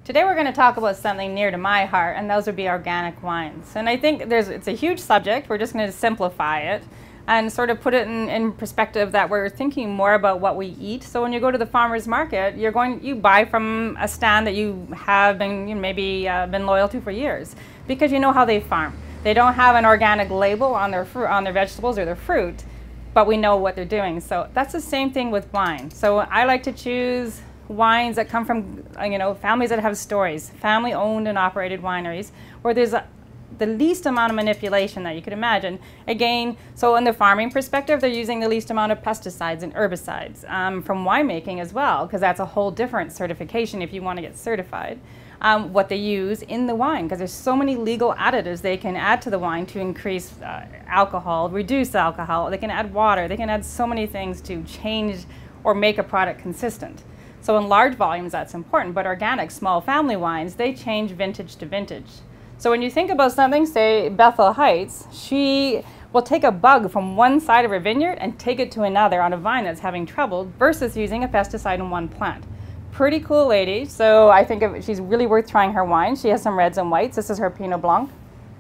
Today we're going to talk about something near to my heart, and those would be organic wines. And I think it's a huge subject. We're just going to simplify it and sort of put it in perspective that we're thinking more about what we eat. So when you go to the farmer's market, you buy from a stand that you have been been loyal to for years because you know how they farm. They don't have an organic label on their fruit, on their vegetables or their fruit, but we know what they're doing. So that's the same thing with wine. So I like to choose wines that come from families that have stories, family owned and operated wineries where there's the least amount of manipulation that you could imagine. Again, so in the farming perspective, they're using the least amount of pesticides and herbicides. From winemaking as well, because that's a whole different certification if you want to get certified. What they use in the wine, because there's so many legal additives they can add to the wine to increase alcohol, reduce alcohol. They can add water. They can add so many things to change or make a product consistent. So in large volumes, that's important, but organic, small family wines, they change vintage to vintage. So when you think about something, say Bethel Heights, she will take a bug from one side of her vineyard and take it to another on a vine that's having trouble versus using a pesticide in one plant. Pretty cool lady, so I think she's really worth trying her wine. She has some reds and whites. This is her Pinot Blanc.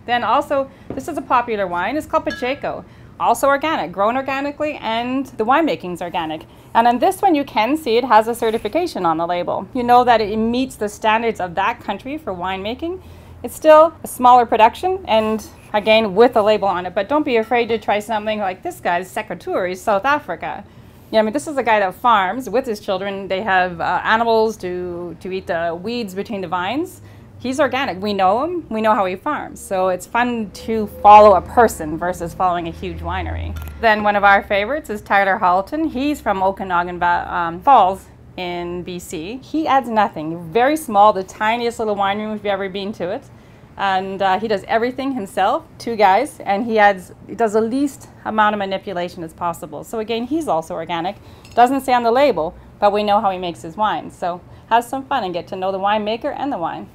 Then also, this is a popular wine. It's called Pacheco. Also organic, grown organically, and the winemaking's organic. And on this one, you can see it has a certification on the label. You know that it meets the standards of that country for winemaking. It's still a smaller production, and again, with a label on it. But don't be afraid to try something like this guy's Secretory, South Africa. Yeah, I mean, this is a guy that farms with his children. They have animals to eat the weeds between the vines. He's organic. We know him. We know how he farms. So it's fun to follow a person versus following a huge winery. Then one of our favorites is Tyler Halton. He's from Okanagan Falls in BC. He adds nothing. Very small, the tiniest little wine room if you've ever been to it. And he does everything himself, 2 guys, and he does the least amount of manipulation as possible. So again, he's also organic. Doesn't say on the label, but we know how he makes his wine. So have some fun and get to know the winemaker and the wine.